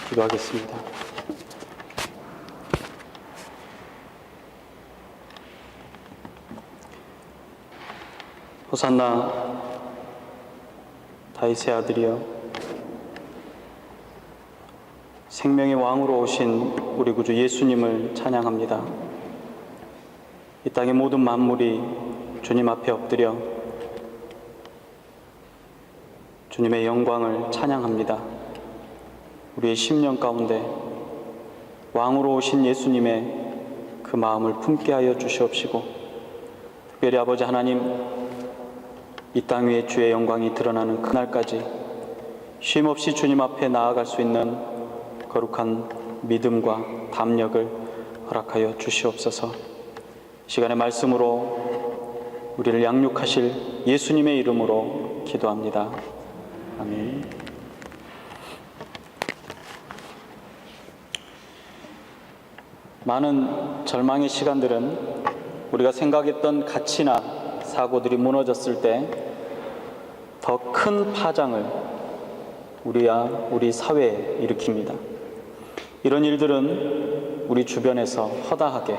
기도하겠습니다. 호산나 다윗의 아들이여, 생명의 왕으로 오신 우리 구주 예수님을 찬양합니다. 이 땅의 모든 만물이 주님 앞에 엎드려 주님의 영광을 찬양합니다. 우리의 심령 가운데 왕으로 오신 예수님의 그 마음을 품게 하여 주시옵시고, 특별히 아버지 하나님, 이 땅 위에 주의 영광이 드러나는 그날까지 쉼없이 주님 앞에 나아갈 수 있는 거룩한 믿음과 담력을 허락하여 주시옵소서. 시간의 말씀으로 우리를 양육하실 예수님의 이름으로 기도합니다. 아멘. 많은 절망의 시간들은 우리가 생각했던 가치나 사고들이 무너졌을 때 더 큰 파장을 우리 사회에 일으킵니다. 이런 일들은 우리 주변에서 허다하게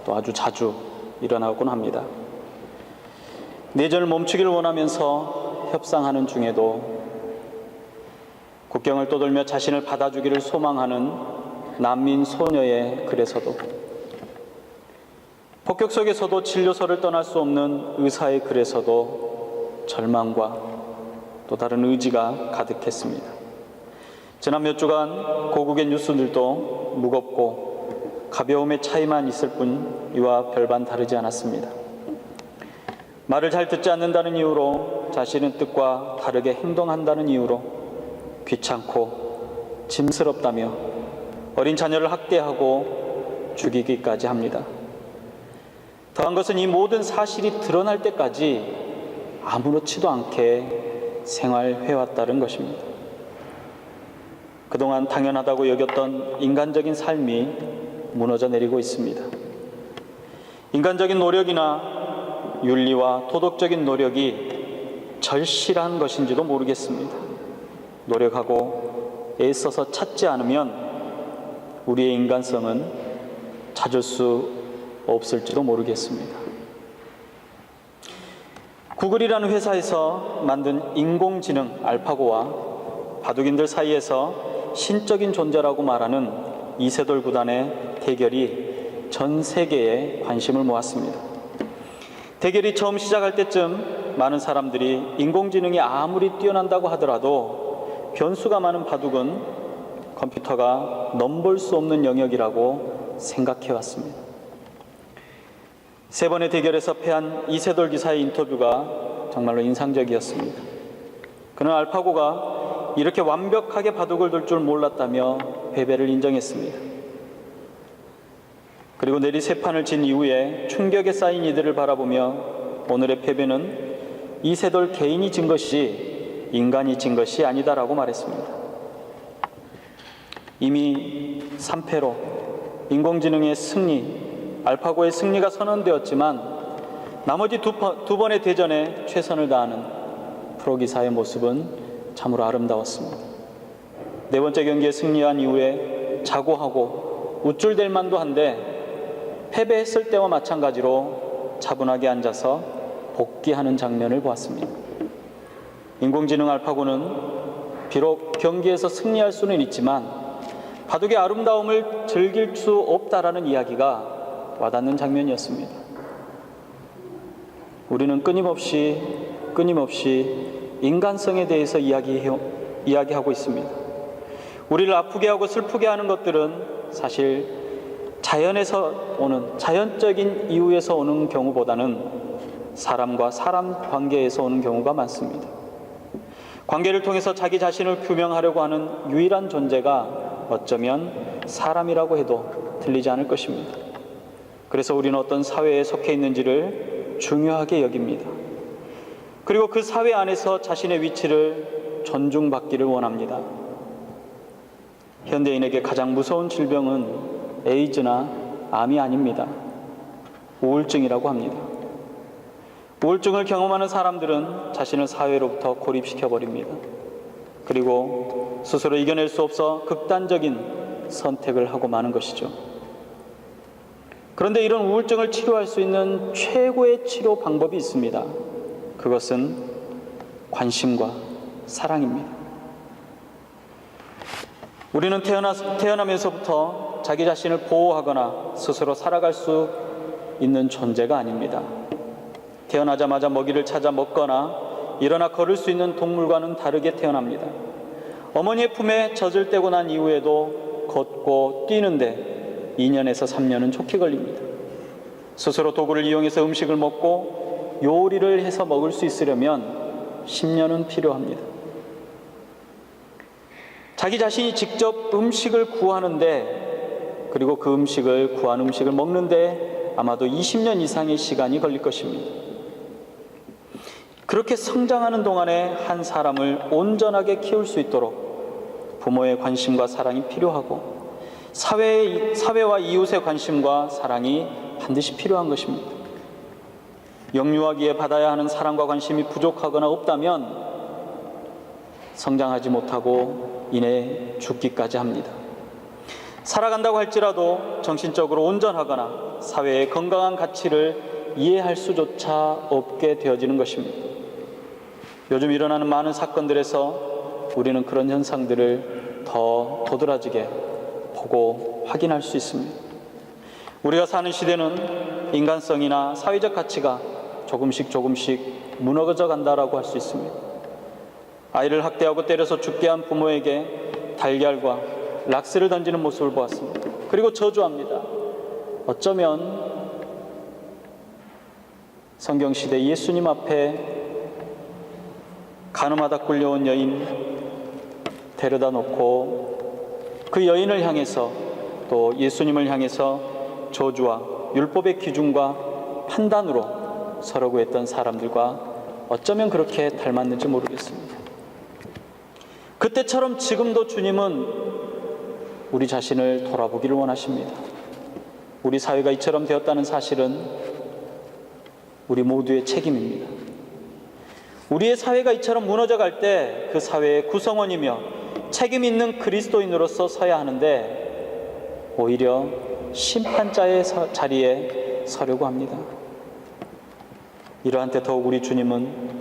또 아주 자주 일어나곤 합니다. 내전을 멈추기를 원하면서 협상하는 중에도 국경을 떠돌며 자신을 받아주기를 소망하는 난민 소녀의 글에서도, 폭격 속에서도 진료소를 떠날 수 없는 의사의 글에서도 절망과 또 다른 의지가 가득했습니다. 지난 몇 주간 고국의 뉴스들도 무겁고 가벼움의 차이만 있을 뿐 이와 별반 다르지 않았습니다. 말을 잘 듣지 않는다는 이유로, 자신의 뜻과 다르게 행동한다는 이유로 귀찮고 짐스럽다며 어린 자녀를 학대하고 죽이기까지 합니다. 더한 것은 이 모든 사실이 드러날 때까지 아무렇지도 않게 생활해왔다는 것입니다. 그동안 당연하다고 여겼던 인간적인 삶이 무너져 내리고 있습니다. 인간적인 노력이나 윤리와 도덕적인 노력이 절실한 것인지도 모르겠습니다. 노력하고 애써서 찾지 않으면 우리의 인간성은 찾을 수 없을지도 모르겠습니다. 구글이라는 회사에서 만든 인공지능 알파고와 바둑인들 사이에서 신적인 존재라고 말하는 이세돌 구단의 대결이 전 세계에 관심을 모았습니다. 대결이 처음 시작할 때쯤 많은 사람들이 인공지능이 아무리 뛰어난다고 하더라도 변수가 많은 바둑은 컴퓨터가 넘볼 수 없는 영역이라고 생각해왔습니다. 세 번의 대결에서 패한 이세돌 기사의 인터뷰가 정말로 인상적이었습니다. 그는 알파고가 이렇게 완벽하게 바둑을 둘 줄 몰랐다며 패배를 인정했습니다. 그리고 내리 세 판을 진 이후에 충격에 쌓인 이들을 바라보며 오늘의 패배는 이세돌 개인이 진 것이지 인간이 진 것이 아니다라고 말했습니다. 이미 3패로 인공지능의 승리, 알파고의 승리가 선언되었지만 나머지 두 번의 대전에 최선을 다하는 프로기사의 모습은 참으로 아름다웠습니다. 네 번째 경기에 승리한 이후에 자고하고 우쭐댈 만도 한데 패배했을 때와 마찬가지로 차분하게 앉아서 복귀하는 장면을 보았습니다. 인공지능 알파고는 비록 경기에서 승리할 수는 있지만 바둑의 아름다움을 즐길 수 없다라는 이야기가 와닿는 장면이었습니다. 우리는 끊임없이 인간성에 대해서 이야기하고 있습니다. 우리를 아프게 하고 슬프게 하는 것들은 사실 자연에서 오는, 자연적인 이유에서 오는 경우보다는 사람과 사람 관계에서 오는 경우가 많습니다. 관계를 통해서 자기 자신을 규명하려고 하는 유일한 존재가 어쩌면 사람이라고 해도 틀리지 않을 것입니다. 그래서 우리는 어떤 사회에 속해 있는지를 중요하게 여깁니다. 그리고 그 사회 안에서 자신의 위치를 존중받기를 원합니다. 현대인에게 가장 무서운 질병은 에이즈나 암이 아닙니다. 우울증이라고 합니다. 우울증을 경험하는 사람들은 자신을 사회로부터 고립시켜버립니다. 그리고 스스로 이겨낼 수 없어 극단적인 선택을 하고 마는 것이죠. 그런데 이런 우울증을 치료할 수 있는 최고의 치료 방법이 있습니다. 그것은 관심과 사랑입니다. 우리는 태어나면서부터 자기 자신을 보호하거나 스스로 살아갈 수 있는 존재가 아닙니다. 태어나자마자 먹이를 찾아 먹거나 일어나 걸을 수 있는 동물과는 다르게 태어납니다. 어머니의 품에 젖을 떼고 난 이후에도 걷고 뛰는데 2년에서 3년은 좋게 걸립니다. 스스로 도구를 이용해서 음식을 먹고 요리를 해서 먹을 수 있으려면 10년은 필요합니다. 자기 자신이 직접 음식을 구하는데, 그리고 그 음식을 구한 음식을 먹는데 아마도 20년 이상의 시간이 걸릴 것입니다. 그렇게 성장하는 동안에 한 사람을 온전하게 키울 수 있도록 부모의 관심과 사랑이 필요하고 사회와 이웃의 관심과 사랑이 반드시 필요한 것입니다. 영유아기에 받아야 하는 사랑과 관심이 부족하거나 없다면 성장하지 못하고 이내 죽기까지 합니다. 살아간다고 할지라도 정신적으로 온전하거나 사회의 건강한 가치를 이해할 수조차 없게 되어지는 것입니다. 요즘 일어나는 많은 사건들에서 우리는 그런 현상들을 더 도드라지게 보고 확인할 수 있습니다. 우리가 사는 시대는 인간성이나 사회적 가치가 조금씩 무너져 간다라고 할 수 있습니다. 아이를 학대하고 때려서 죽게 한 부모에게 달걀과 락스를 던지는 모습을 보았습니다. 그리고 저주합니다. 어쩌면 성경시대 예수님 앞에 가늠하다 끌려온 여인 데려다 놓고 그 여인을 향해서 또 예수님을 향해서 저주와 율법의 기준과 판단으로 서려고 했던 사람들과 어쩌면 그렇게 닮았는지 모르겠습니다. 그때처럼 지금도 주님은 우리 자신을 돌아보기를 원하십니다. 우리 사회가 이처럼 되었다는 사실은 우리 모두의 책임입니다. 우리의 사회가 이처럼 무너져 갈 때 그 사회의 구성원이며 책임 있는 그리스도인으로서 서야 하는데 오히려 심판자의 자리에 서려고 합니다. 이러한 때 더욱 우리 주님은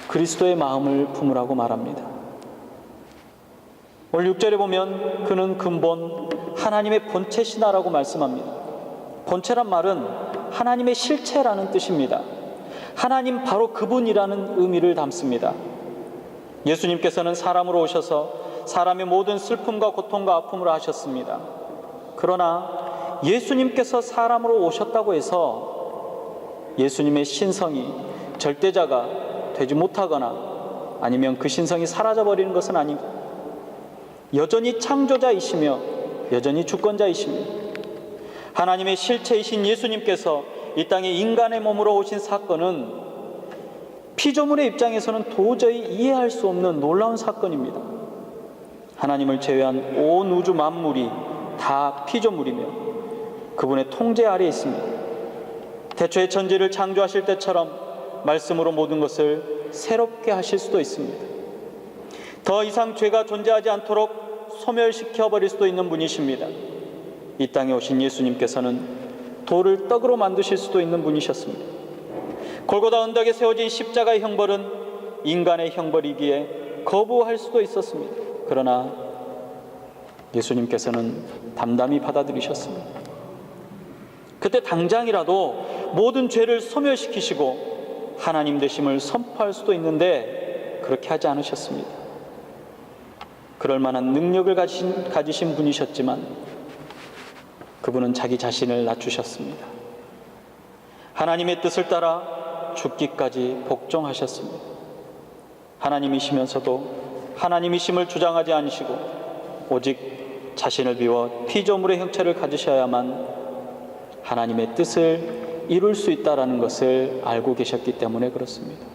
그리스도의 마음을 품으라고 말합니다. 오늘 6절에 보면 그는 근본 하나님의 본체시나라고 말씀합니다. 본체란 말은 하나님의 실체라는 뜻입니다. 하나님 바로 그분이라는 의미를 담습니다. 예수님께서는 사람으로 오셔서 사람의 모든 슬픔과 고통과 아픔을 하셨습니다. 그러나 예수님께서 사람으로 오셨다고 해서 예수님의 신성이 절대자가 되지 못하거나 아니면 그 신성이 사라져버리는 것은 아니고 여전히 창조자이시며 여전히 주권자이십니다. 하나님의 실체이신 예수님께서 이 땅에 인간의 몸으로 오신 사건은 피조물의 입장에서는 도저히 이해할 수 없는 놀라운 사건입니다. 하나님을 제외한 온 우주 만물이 다 피조물이며 그분의 통제 아래에 있습니다. 태초에 천지를 창조하실 때처럼 말씀으로 모든 것을 새롭게 하실 수도 있습니다. 더 이상 죄가 존재하지 않도록 소멸시켜 버릴 수도 있는 분이십니다. 이 땅에 오신 예수님께서는 돌을 떡으로 만드실 수도 있는 분이셨습니다. 골고다 언덕에 세워진 십자가의 형벌은 인간의 형벌이기에 거부할 수도 있었습니다. 그러나 예수님께서는 담담히 받아들이셨습니다. 그때 당장이라도 모든 죄를 소멸시키시고 하나님 되심을 선포할 수도 있는데 그렇게 하지 않으셨습니다. 그럴 만한 능력을 가지신 분이셨지만 그분은 자기 자신을 낮추셨습니다. 하나님의 뜻을 따라 죽기까지 복종하셨습니다. 하나님이시면서도 하나님이심을 주장하지 않으시고 오직 자신을 비워 피조물의 형체를 가지셔야만 하나님의 뜻을 이룰 수 있다는 것을 알고 계셨기 때문에 그렇습니다.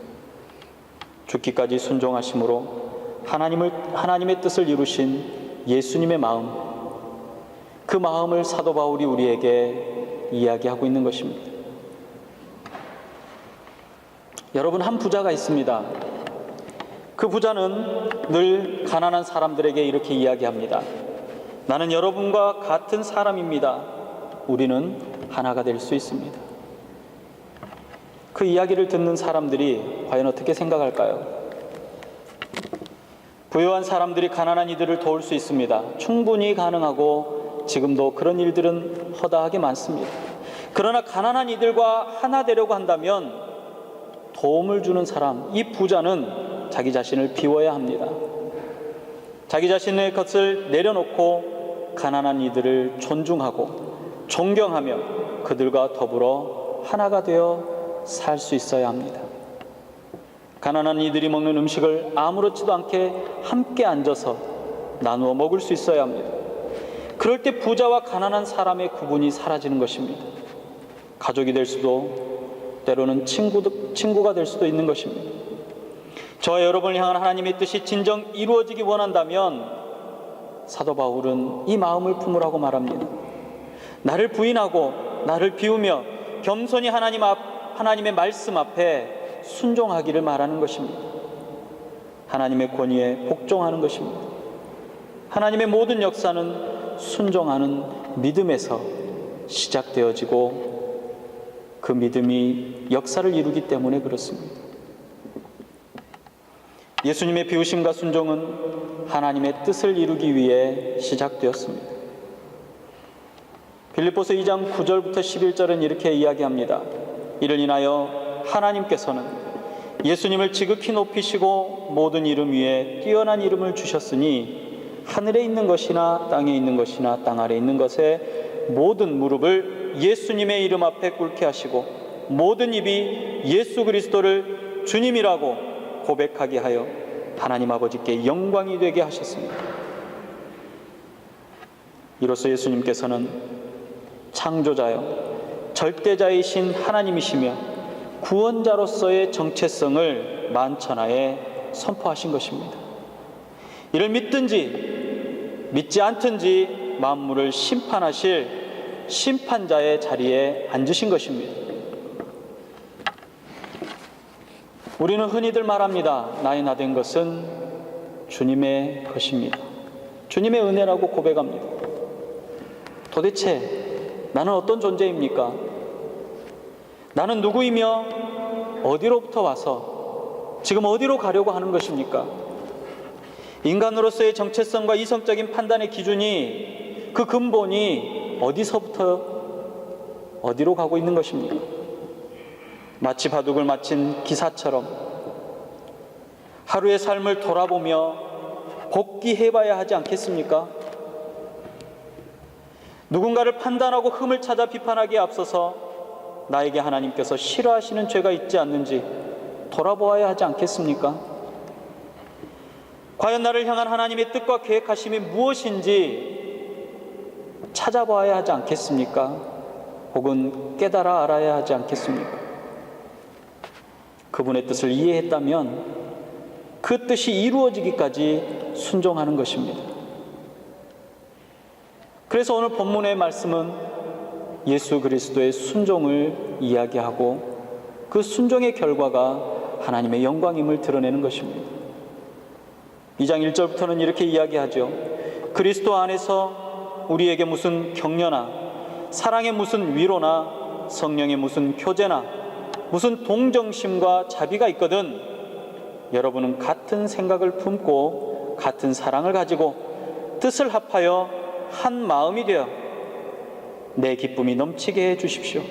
죽기까지 순종하심으로 하나님의 뜻을 이루신 예수님의 마음, 그 마음을 사도 바울이 우리에게 이야기하고 있는 것입니다. 여러분, 한 부자가 있습니다. 그 부자는 늘 가난한 사람들에게 이렇게 이야기합니다. 나는 여러분과 같은 사람입니다. 우리는 하나가 될 수 있습니다. 그 이야기를 듣는 사람들이 과연 어떻게 생각할까요? 부유한 사람들이 가난한 이들을 도울 수 있습니다. 충분히 가능하고 지금도 그런 일들은 허다하게 많습니다. 그러나 가난한 이들과 하나 되려고 한다면 도움을 주는 사람, 이 부자는 자기 자신을 비워야 합니다. 자기 자신의 것을 내려놓고 가난한 이들을 존중하고 존경하며 그들과 더불어 하나가 되어 살 수 있어야 합니다. 가난한 이들이 먹는 음식을 아무렇지도 않게 함께 앉아서 나누어 먹을 수 있어야 합니다. 그럴 때 부자와 가난한 사람의 구분이 사라지는 것입니다. 가족이 될 수도 때로는 친구가 될 수도 있는 것입니다. 저와 여러분을 향한 하나님의 뜻이 진정 이루어지기 원한다면 사도 바울은 이 마음을 품으라고 말합니다. 나를 부인하고 나를 비우며 겸손히 하나님의 말씀 앞에 순종하기를 말하는 것입니다. 하나님의 권위에 복종하는 것입니다. 하나님의 모든 역사는 순종하는 믿음에서 시작되어지고 그 믿음이 역사를 이루기 때문에 그렇습니다. 예수님의 비우심과 순종은 하나님의 뜻을 이루기 위해 시작되었습니다. 빌립보서 2장 9절부터 11절은 이렇게 이야기합니다. 이를 인하여 하나님께서는 예수님을 지극히 높이시고 모든 이름 위에 뛰어난 이름을 주셨으니 하늘에 있는 것이나 땅에 있는 것이나 땅 아래에 있는 것에 모든 무릎을 예수님의 이름 앞에 꿇게 하시고 모든 입이 예수 그리스도를 주님이라고 고백하게 하여 하나님 아버지께 영광이 되게 하셨습니다. 이로써 예수님께서는 창조자요 절대자이신 하나님이시며 구원자로서의 정체성을 만천하에 선포하신 것입니다. 이를 믿든지 믿지 않든지 만물을 심판하실 심판자의 자리에 앉으신 것입니다. 우리는 흔히들 말합니다. 나의 나 된 것은 주님의 것입니다. 주님의 은혜라고 고백합니다. 도대체 나는 어떤 존재입니까? 나는 누구이며 어디로부터 와서 지금 어디로 가려고 하는 것입니까? 인간으로서의 정체성과 이성적인 판단의 기준이 그 근본이 어디서부터 어디로 가고 있는 것입니까? 마치 바둑을 마친 기사처럼 하루의 삶을 돌아보며 복귀해봐야 하지 않겠습니까? 누군가를 판단하고 흠을 찾아 비판하기에 앞서서 나에게 하나님께서 싫어하시는 죄가 있지 않는지 돌아보아야 하지 않겠습니까? 과연 나를 향한 하나님의 뜻과 계획하심이 무엇인지 찾아봐야 하지 않겠습니까? 혹은 깨달아 알아야 하지 않겠습니까? 그분의 뜻을 이해했다면 그 뜻이 이루어지기까지 순종하는 것입니다. 그래서 오늘 본문의 말씀은 예수 그리스도의 순종을 이야기하고 그 순종의 결과가 하나님의 영광임을 드러내는 것입니다. 2장 1절부터는 이렇게 이야기하죠. 그리스도 안에서 우리에게 무슨 격려나 사랑의 무슨 위로나 성령의 무슨 교제나 무슨 동정심과 자비가 있거든 여러분은 같은 생각을 품고 같은 사랑을 가지고 뜻을 합하여 한 마음이 되어 내 기쁨이 넘치게 해 주십시오.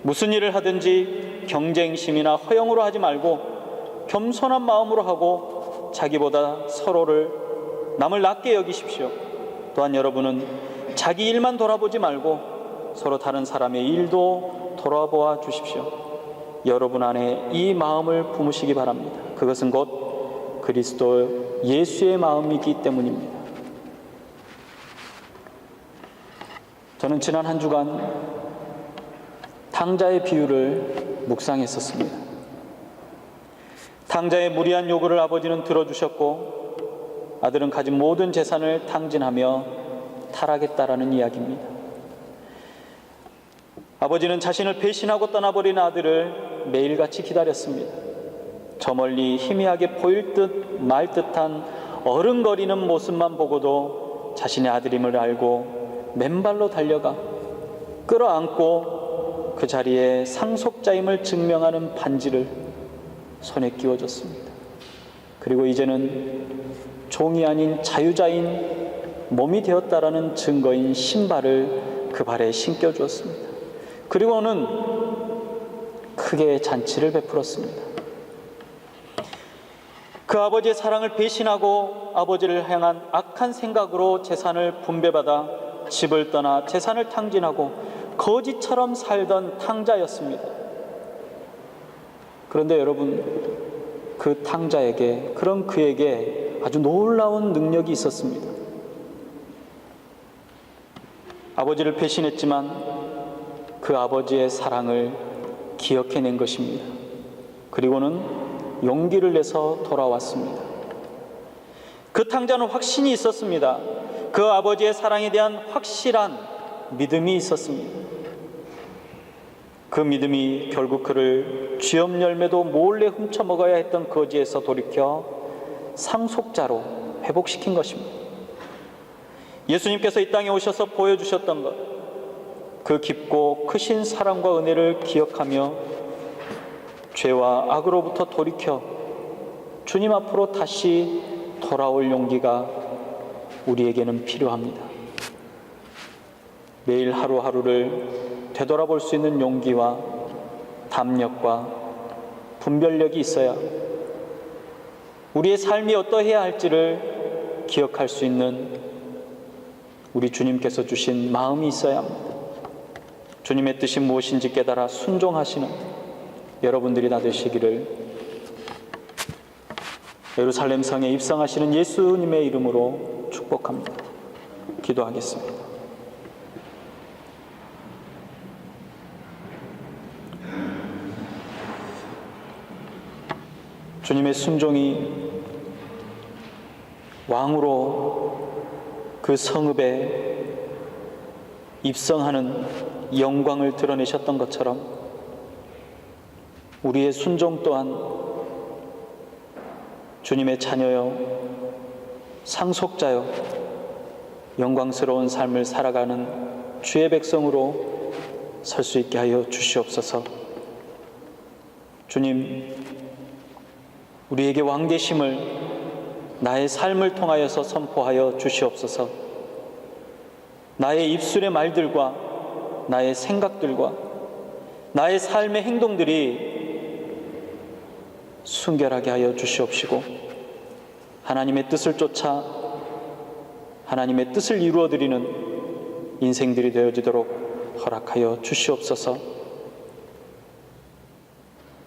무슨 일을 하든지 경쟁심이나 허영으로 하지 말고 겸손한 마음으로 하고 자기보다 서로를 남을 낮게 여기십시오. 또한 여러분은 자기 일만 돌아보지 말고 서로 다른 사람의 일도 돌아보아 주십시오. 여러분 안에 이 마음을 품으시기 바랍니다. 그것은 곧 그리스도 예수의 마음이기 때문입니다. 저는 지난 한 주간 탕자의 비유를 묵상했었습니다. 탕자의 무리한 요구를 아버지는 들어주셨고 아들은 가진 모든 재산을 탕진하며 타락했다라는 이야기입니다. 아버지는 자신을 배신하고 떠나버린 아들을 매일같이 기다렸습니다. 저 멀리 희미하게 보일 듯 말 듯한 어른거리는 모습만 보고도 자신의 아들임을 알고 맨발로 달려가 끌어안고 그 자리에 상속자임을 증명하는 반지를 손에 끼워줬습니다. 그리고 이제는 종이 아닌 자유자인 몸이 되었다라는 증거인 신발을 그 발에 신겨주었습니다. 그리고는 크게 잔치를 베풀었습니다. 그 아버지의 사랑을 배신하고 아버지를 향한 악한 생각으로 재산을 분배받아 집을 떠나 재산을 탕진하고 거지처럼 살던 탕자였습니다. 그런데 여러분, 그 탕자에게, 그런 그에게 아주 놀라운 능력이 있었습니다. 아버지를 배신했지만 그 아버지의 사랑을 기억해낸 것입니다. 그리고는 용기를 내서 돌아왔습니다. 그 탕자는 확신이 있었습니다. 그 아버지의 사랑에 대한 확실한 믿음이 있었습니다. 그 믿음이 결국 그를 쥐업 열매도 몰래 훔쳐먹어야 했던 거지에서 돌이켜 상속자로 회복시킨 것입니다. 예수님께서 이 땅에 오셔서 보여주셨던 것, 그 깊고 크신 사랑과 은혜를 기억하며 죄와 악으로부터 돌이켜 주님 앞으로 다시 돌아올 용기가 우리에게는 필요합니다. 매일 하루하루를 되돌아볼 수 있는 용기와 담력과 분별력이 있어야 우리의 삶이 어떠해야 할지를 기억할 수 있는 우리 주님께서 주신 마음이 있어야 합니다. 주님의 뜻이 무엇인지 깨달아 순종하시는 여러분들이 다 되시기를 예루살렘 성에 입성하시는 예수님의 이름으로 축복합니다. 기도하겠습니다. 주님의 순종이 왕으로 그 성읍에 입성하는 영광을 드러내셨던 것처럼 우리의 순종 또한 주님의 자녀요, 상속자요, 영광스러운 삶을 살아가는 주의 백성으로 설 수 있게 하여 주시옵소서. 주님, 우리에게 왕 되심을 나의 삶을 통하여서 선포하여 주시옵소서. 나의 입술의 말들과 나의 생각들과 나의 삶의 행동들이 순결하게 하여 주시옵시고 하나님의 뜻을 쫓아 하나님의 뜻을 이루어드리는 인생들이 되어지도록 허락하여 주시옵소서.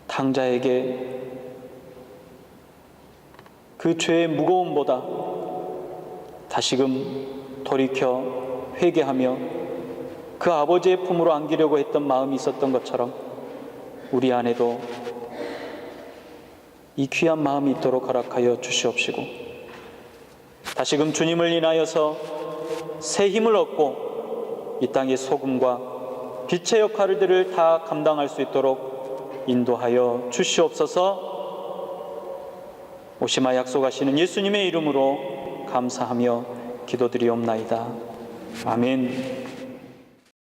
탕자에게 그 죄의 무거움보다 다시금 돌이켜 회개하며 그 아버지의 품으로 안기려고 했던 마음이 있었던 것처럼 우리 안에도 이 귀한 마음이 있도록 허락하여 주시옵시고 다시금 주님을 인하여서 새 힘을 얻고 이 땅의 소금과 빛의 역할들을 다 감당할 수 있도록 인도하여 주시옵소서. 오시마 약속하시는 예수님의 이름으로 감사하며 기도드리옵나이다. 아멘.